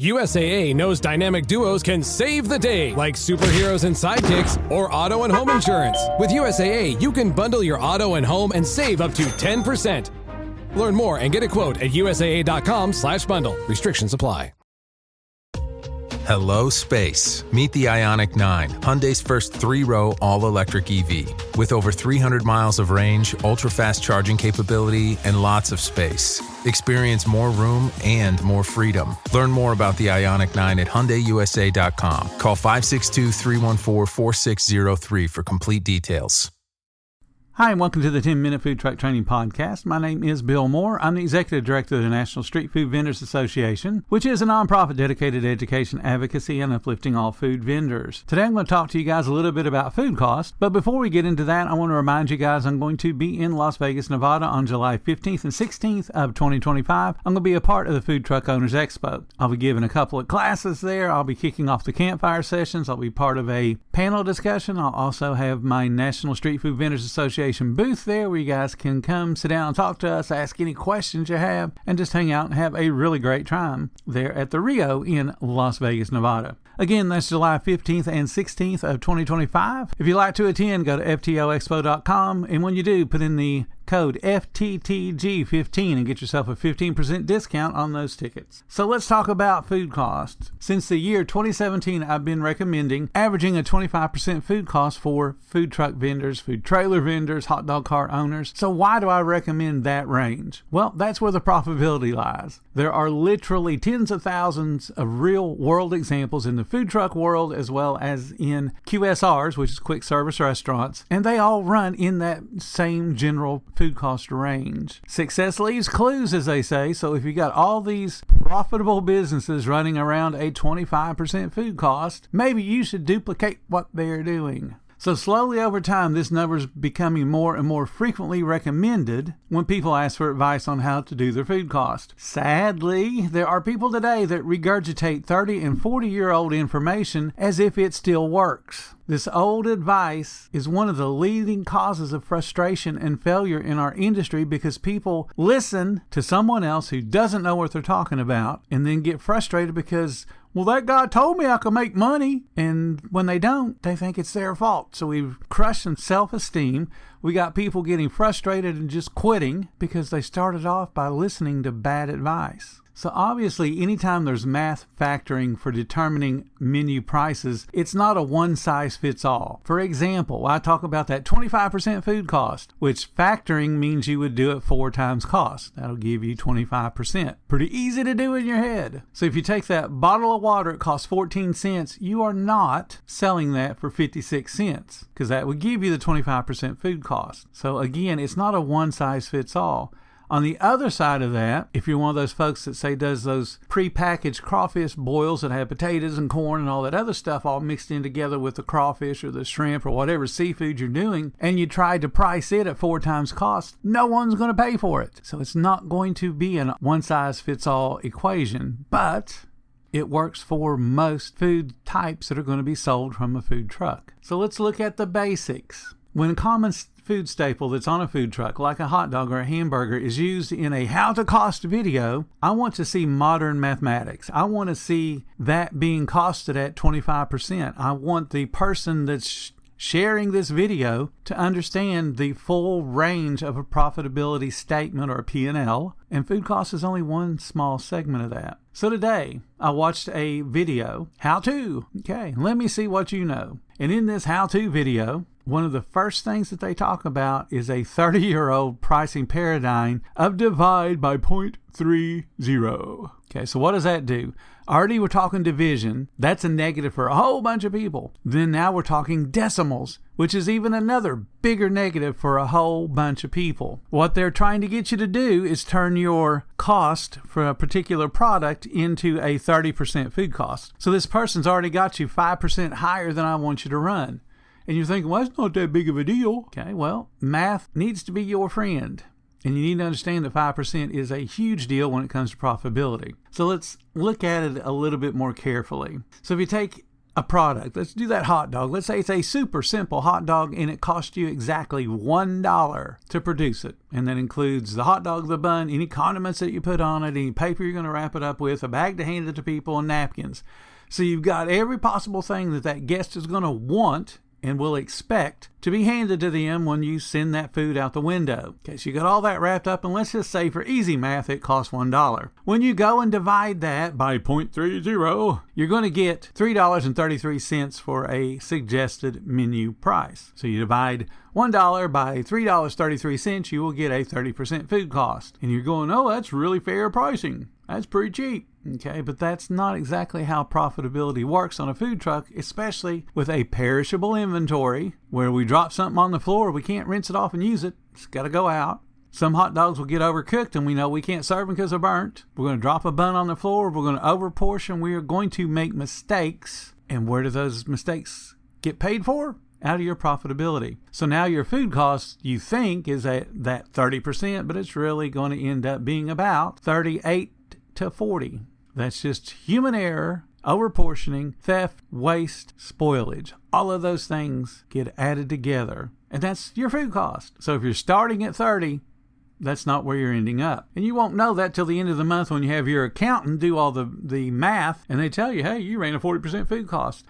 USAA knows dynamic duos can save the day, like superheroes and sidekicks or auto and home insurance. With USAA, you can bundle your auto and home and save up to 10%. Learn more and get a quote at USAA.com/bundle. Restrictions apply. Hello, space. Meet the Ioniq 9, Hyundai's first three-row all-electric EV. With over 300 miles of range, ultra-fast charging capability, and lots of space. Experience more room and more freedom. Learn more about the Ioniq 9 at HyundaiUSA.com. Call 562-314-4603 for complete details. Hi, and welcome to the 10-Minute Food Truck Training Podcast. My name is Bill Moore. I'm the Executive Director of the National Street Food Vendors Association, which is a nonprofit dedicated to education, advocacy, and uplifting all food vendors. Today I'm going to talk to you guys a little bit about food costs, but before we get into that, I want to remind you guys I'm going to be in Las Vegas, Nevada on July 15th and 16th of 2025. I'm going to be a part of the Food Truck Owners Expo. I'll be giving a couple of classes there. I'll be kicking off the campfire sessions. I'll be part of a panel discussion. I'll also have my National Street Food Vendors Association booth there where you guys can come sit down and talk to us, ask any questions you have, and just hang out and have a really great time there at the Rio in Las Vegas, Nevada. Again, that's July 15th and 16th of 2025. If you'd like to attend, go to FTOexpo.com, and when you do, put in the code FTTG15 and get yourself a 15% discount on those tickets. So let's talk about food costs. Since the year 2017, I've been recommending averaging a 25% food cost for food truck vendors, food trailer vendors, hot dog cart owners. So why do I recommend that range? Well, that's where the profitability lies. There are literally tens of thousands of real world examples in the food truck world as well as in QSRs, which is quick service restaurants, and they all run in that same general food cost range. Success leaves clues, as they say, so if you got all these profitable businesses running around a 25% food cost, maybe you should duplicate what they're doing. So slowly over time, this number is becoming more and more frequently recommended when people ask for advice on how to do their food cost. Sadly, there are people today that regurgitate 30 and 40-year-old information as if it still works. This old advice is one of the leading causes of frustration and failure in our industry because people listen to someone else who doesn't know what they're talking about and then get frustrated because, well, that guy told me I could make money. And when they don't, they think it's their fault. So we've crushed some self-esteem. We got people getting frustrated and just quitting because they started off by listening to bad advice. So obviously, anytime there's math factoring for determining menu prices, it's not a one-size-fits-all. For example, I talk about that 25% food cost, which factoring means you would do it 4 times cost. That'll give you 25%. Pretty easy to do in your head. So if you take that bottle of water, it costs 14 cents, you are not selling that for 56 cents because that would give you the 25% food cost. So again, it's not a one-size-fits-all. On the other side of that, if you're one of those folks that say does those pre-packaged crawfish boils that have potatoes and corn and all that other stuff all mixed in together with the crawfish or the shrimp or whatever seafood you're doing, and you tried to price it at 4 times cost, no one's going to pay for it. So it's not going to be a one-size-fits-all equation, but it works for most food types that are going to be sold from a food truck. So let's look at the basics. When a common food staple that's on a food truck, like a hot dog or a hamburger, is used in a how to cost video, I want to see modern mathematics. I want to see that being costed at 25%. I want the person that's sharing this video to understand the full range of a profitability statement or a P&L, and food cost is only one small segment of that. So today, I watched a video, how to. Okay, let me see what you know. And in this how-to video, one of the first things that they talk about is a 30-year-old pricing paradigm of divide by 0.30. Okay, so what does that do? Already we're talking division. That's a negative for a whole bunch of people. Then now we're talking decimals, which is even another bigger negative for a whole bunch of people. What they're trying to get you to do is turn your cost for a particular product into a 30% food cost. So this person's already got you 5% higher than I want you to run. And you're thinking, well, it's not that big of a deal. Okay, well, math needs to be your friend. And you need to understand that 5% is a huge deal when it comes to profitability. So let's look at it a little bit more carefully. So if you take a product. Let's do that hot dog. Let's say it's a super simple hot dog and it costs you exactly $1 to produce it. And that includes the hot dog, the bun, any condiments that you put on it, any paper you're going to wrap it up with, a bag to hand it to people, and napkins. So you've got every possible thing that guest is going to want and will expect to be handed to them when you send that food out the window. Okay, so you got all that wrapped up, and let's just say for easy math, it costs $1. When you go and divide that by 0.30, you're going to get $3.33 for a suggested menu price. So you divide $1 by $3.33, you will get a 30% food cost. And you're going, oh, that's really fair pricing. That's pretty cheap. Okay, but that's not exactly how profitability works on a food truck, especially with a perishable inventory where we drop something on the floor, we can't rinse it off and use it. It's got to go out. Some hot dogs will get overcooked and we know we can't serve them because they're burnt. We're going to drop a bun on the floor. We're going to overportion. We are going to make mistakes. And where do those mistakes get paid for? Out of your profitability. So now your food cost, you think, is at that 30%, but it's really going to end up being about 38 to 40. That's just human error, overportioning, theft, waste, spoilage. All of those things get added together, and that's your food cost. So if you're starting at 30, that's not where you're ending up. And you won't know that till the end of the month when you have your accountant do all the math, and they tell you, hey, you ran a 40% food cost.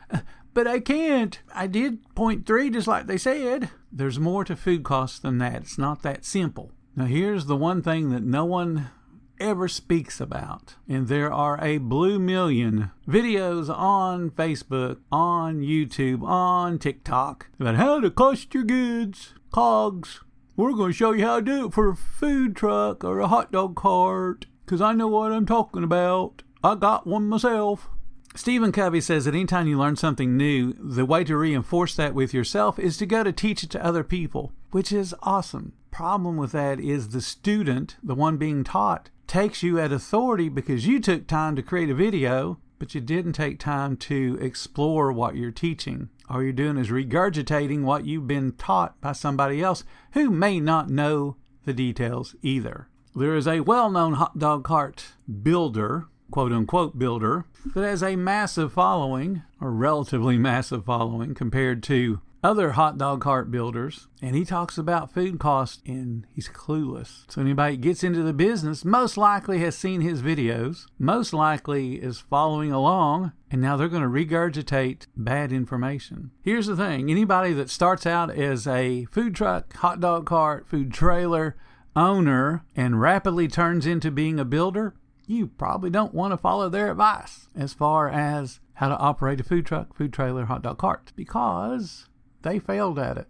But I can't. I did 0.3 just like they said. There's more to food costs than that. It's not that simple. Now here's the one thing that no one ever speaks about, and there are a blue million videos on Facebook, on YouTube, on TikTok about how to cost your goods, COGS. We're going to show you how to do it for a food truck or a hot dog cart, because I know what I'm talking about. I got one myself. Stephen Covey says that anytime you learn something new, the way to reinforce that with yourself is to go to teach it to other people, which is awesome. Problem with that is the student, the one being taught, takes you at authority because you took time to create a video, but you didn't take time to explore what you're teaching. All you're doing is regurgitating what you've been taught by somebody else who may not know the details either. There is a well-known hot dog cart builder, quote-unquote builder, that has a massive following, or relatively massive following, compared to other hot dog cart builders, and he talks about food costs and he's clueless. So anybody that gets into the business most likely has seen his videos, most likely is following along, and now they're going to regurgitate bad information. Here's the thing, anybody that starts out as a food truck, hot dog cart, food trailer owner and rapidly turns into being a builder, you probably don't want to follow their advice as far as how to operate a food truck, food trailer, hot dog cart, because they failed at it.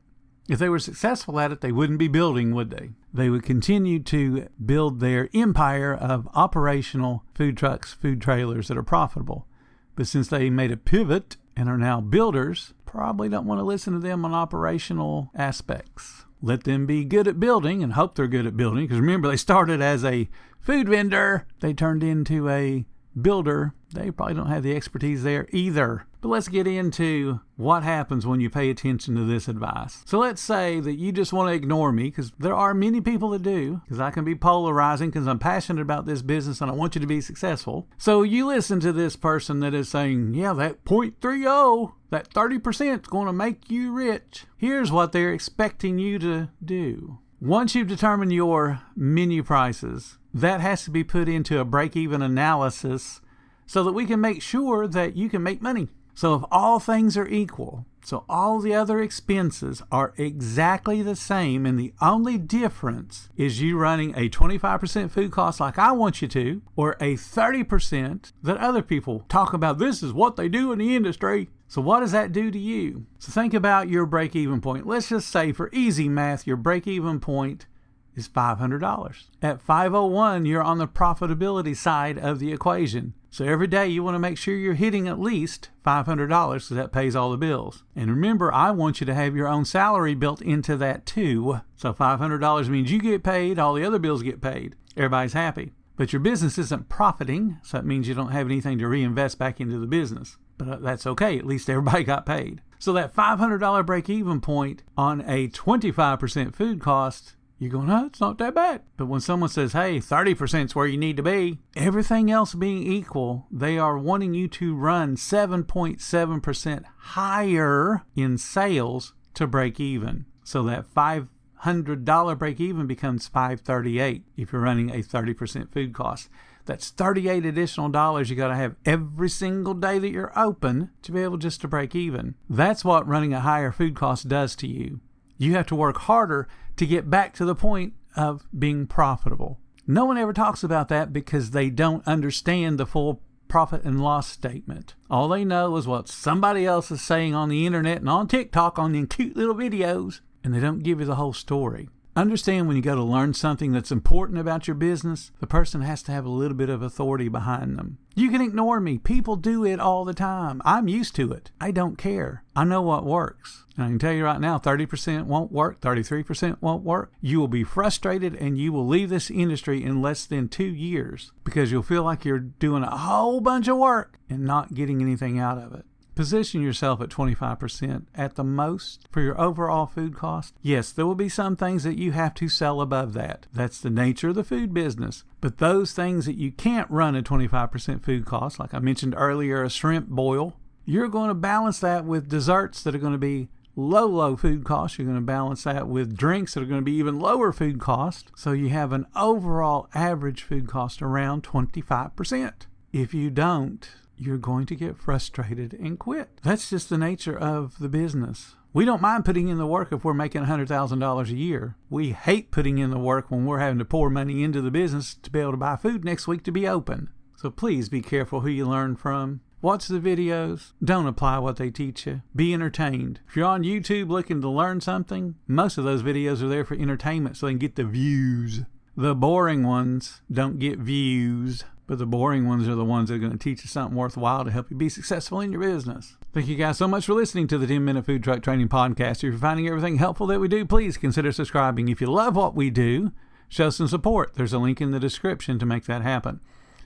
If they were successful at it, they wouldn't be building, would they? They would continue to build their empire of operational food trucks, food trailers that are profitable. But since they made a pivot and are now builders, probably don't want to listen to them on operational aspects. Let them be good at building and hope they're good at building. Because remember, they started as a food vendor. They turned into a builder. They probably don't have the expertise there either. But let's get into what happens when you pay attention to this advice. So let's say that you just want to ignore me, because there are many people that do, because I can be polarizing because I'm passionate about this business and I want you to be successful. So you listen to this person that is saying, yeah, that 0.30, that 30% is going to make you rich. Here's what they're expecting you to do. Once you've determined your menu prices, that has to be put into a break-even analysis so that we can make sure that you can make money. So if all things are equal, so all the other expenses are exactly the same, and the only difference is you running a 25% food cost like I want you to, or a 30% that other people talk about, this is what they do in the industry. So what does that do to you? So think about your break-even point. Let's just say for easy math, your break-even point is $500. At 501, you're on the profitability side of the equation. So every day you want to make sure you're hitting at least $500 because that pays all the bills. And remember, I want you to have your own salary built into that too. So $500 means you get paid, all the other bills get paid. Everybody's happy. But your business isn't profiting, so that means you don't have anything to reinvest back into the business. But that's okay, at least everybody got paid. So that $500 break-even point on a 25% food cost You're going, oh, it's not that bad. But when someone says, hey, 30% is where you need to be, everything else being equal, they are wanting you to run 7.7% higher in sales to break even. So that $500 break even becomes $538 if you're running a 30% food cost. That's $38 additional dollars you got to have every single day that you're open to be able just to break even. That's what running a higher food cost does to you. You have to work harder to get back to the point of being profitable. No one ever talks about that because they don't understand the full profit and loss statement. All they know is what somebody else is saying on the internet and on TikTok on the cute little videos, and they don't give you the whole story. Understand when you go to learn something that's important about your business, the person has to have a little bit of authority behind them. You can ignore me. People do it all the time. I'm used to it. I don't care. I know what works. And I can tell you right now, 30% won't work, 33% won't work. You will be frustrated and you will leave this industry in less than 2 years because you'll feel like you're doing a whole bunch of work and not getting anything out of it. Position yourself at 25% at the most for your overall food cost. Yes, there will be some things that you have to sell above that. That's the nature of the food business. But those things that you can't run at 25% food cost, like I mentioned earlier, a shrimp boil, you're going to balance that with desserts that are going to be low food cost. You're going to balance that with drinks that are going to be even lower food cost. So you have an overall average food cost around 25%. If you don't, you're going to get frustrated and quit. That's just the nature of the business. We don't mind putting in the work if we're making $100,000 a year. We hate putting in the work when we're having to pour money into the business to be able to buy food next week to be open. So please be careful who you learn from. Watch the videos. Don't apply what they teach you. Be entertained. If you're on YouTube looking to learn something, most of those videos are there for entertainment so they can get the views. The boring ones don't get views. But the boring ones are the ones that are going to teach you something worthwhile to help you be successful in your business. Thank you guys so much for listening to the 10-Minute Food Truck Training Podcast. If you're finding everything helpful that we do, please consider subscribing. If you love what we do, show some support. There's a link in the description to make that happen.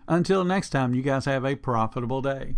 Until next time, you guys have a profitable day.